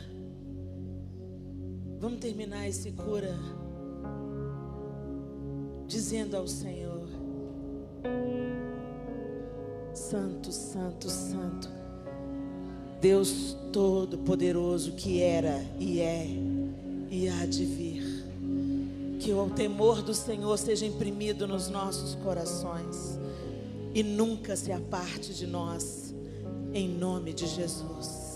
vamos terminar esse cura dizendo ao Senhor: Santo, Santo, Santo, Deus Todo-Poderoso, que era e é e há de vir. Que o temor do Senhor seja imprimido nos nossos corações e nunca se aparte de nós, em nome de Jesus.